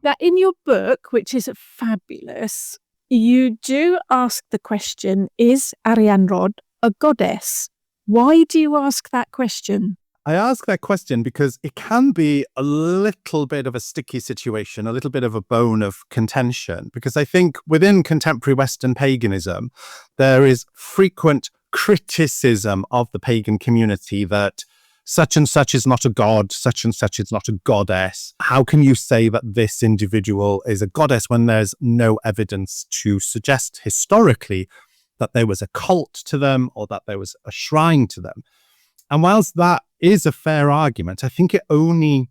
Now, in your book, which is fabulous, you do ask the question, is Arianrhod a goddess? Why do you ask that question? I ask that question because it can be a little bit of a sticky situation, a little bit of a bone of contention, because I think within contemporary Western paganism, there is frequent criticism of the pagan community that such and such is not a god, such and such is not a goddess. How can you say that this individual is a goddess when there's no evidence to suggest historically that there was a cult to them or that there was a shrine to them? And whilst that is a fair argument, I think it only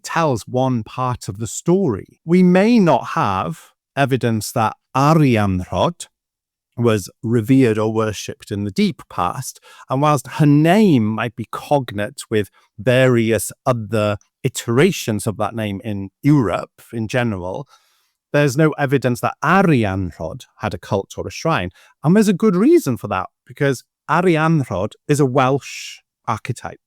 tells one part of the story. We may not have evidence that Arianrhod was revered or worshipped in the deep past, and whilst her name might be cognate with various other iterations of that name in Europe in general, there's no evidence that Arianrhod had a cult or a shrine. And there's a good reason for that, because Arianrhod is a Welsh archetype.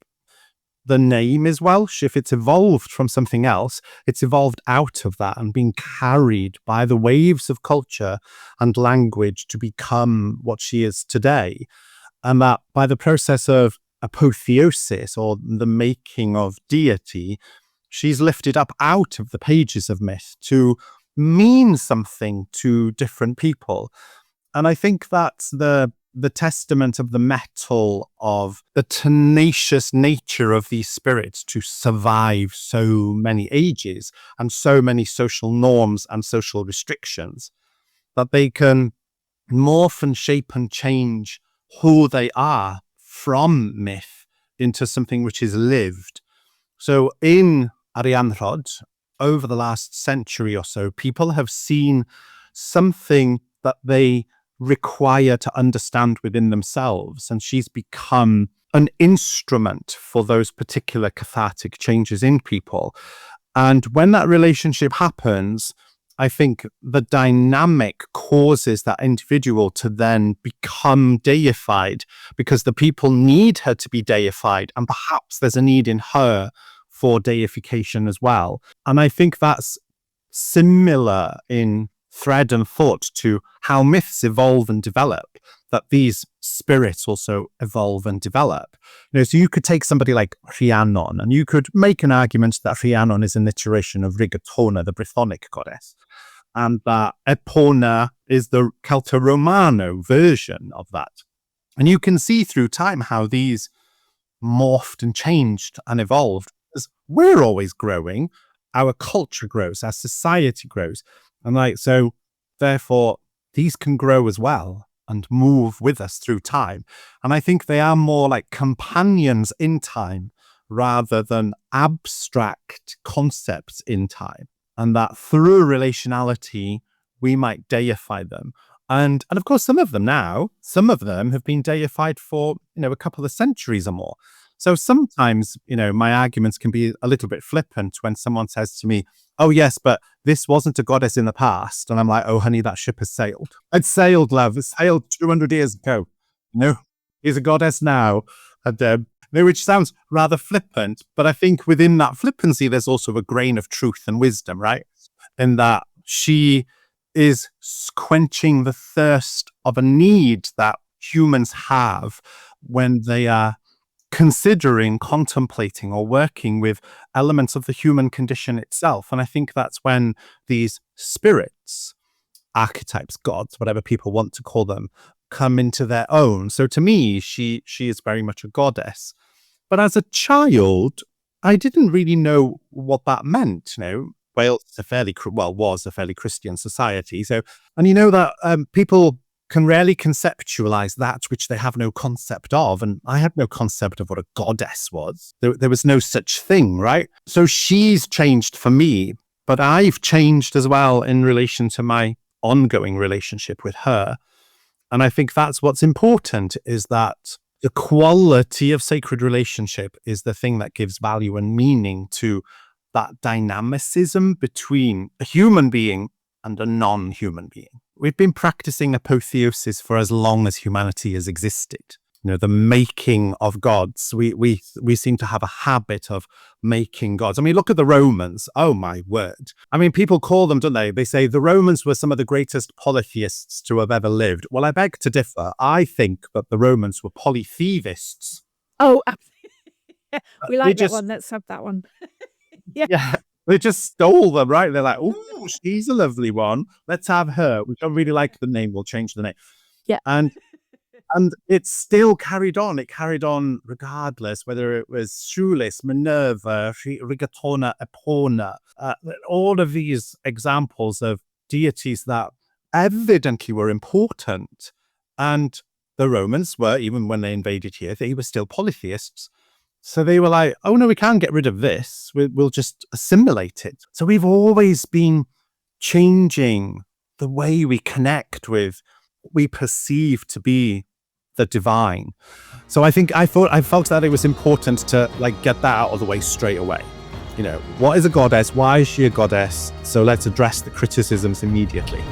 The name is Welsh. If it's evolved from something else, it's evolved out of that and been carried by the waves of culture and language to become what she is today. And that by the process of apotheosis, or the making of deity, she's lifted up out of the pages of myth to mean something to different people. And I think that's the testament of the mettle of the tenacious nature of these spirits to survive so many ages and so many social norms and social restrictions, that they can morph and shape and change who they are from myth into something which is lived. So in Arianrhod, over the last century or so, people have seen something that they require to understand within themselves, and she's become an instrument for those particular cathartic changes in people. And when that relationship happens, I think the dynamic causes that individual to then become deified, because the people need her to be deified, and perhaps there's a need in her for deification as well. And I think that's similar in thread and thought to how myths evolve and develop, that these spirits also evolve and develop. So you could take somebody like Rhiannon, and you could make an argument that Rhiannon is an iteration of Rigatona, the Brythonic goddess, and that Epona is the Celto-Romano version of that. And you can see through time how these morphed and changed and evolved. As we're always growing, our culture grows, our society grows. And so therefore, these can grow as well and move with us through time. And I think they are more like companions in time rather than abstract concepts in time. And that through relationality, we might deify them. And of course, some of them have been deified for, a couple of centuries or more. So sometimes, my arguments can be a little bit flippant when someone says to me, oh yes, but this wasn't a goddess in the past. And I'm like, oh honey, that ship has sailed. It's sailed, love. It sailed 200 years ago. He's a goddess now. And, which sounds rather flippant, but I think within that flippancy, there's also a grain of truth and wisdom, right? In that she is quenching the thirst of a need that humans have when they are considering, contemplating, or working with elements of the human condition itself. And I think that's when these spirits, archetypes, gods, whatever people want to call them, come into their own. So to me, she is very much a goddess. But as a child, I didn't really know what that meant. Wales was a fairly Christian society. So, and that people can rarely conceptualize that which they have no concept of. And I had no concept of what a goddess was. There was no such thing, right? So she's changed for me, but I've changed as well in relation to my ongoing relationship with her. And I think that's what's important, is that the quality of sacred relationship is the thing that gives value and meaning to that dynamicism between a human being and a non-human being. We've been practicing apotheosis for as long as humanity has existed. the making of gods. We seem to have a habit of making gods. I mean, look at the Romans. Oh my word. I mean, people call them, don't they? They say the Romans were some of the greatest polytheists to have ever lived. Well, I beg to differ. I think that the Romans were polytheists. Oh, we like just, that one. Let's have that one. Yeah. They just stole them, right? They're like, oh, she's a lovely one. Let's have her. We don't really like the name. We'll change the name. Yeah. And it still carried on. It carried on regardless, whether it was Shulis, Minerva, Rigatona, Epona, all of these examples of deities that evidently were important. And the Romans were, even when they invaded here, they were still polytheists. So they were like, oh no, we can't get rid of this. We'll just assimilate it. So we've always been changing the way we connect with what we perceive to be the divine. So I felt that it was important to get that out of the way straight away. What is a goddess? Why is she a goddess? So let's address the criticisms immediately.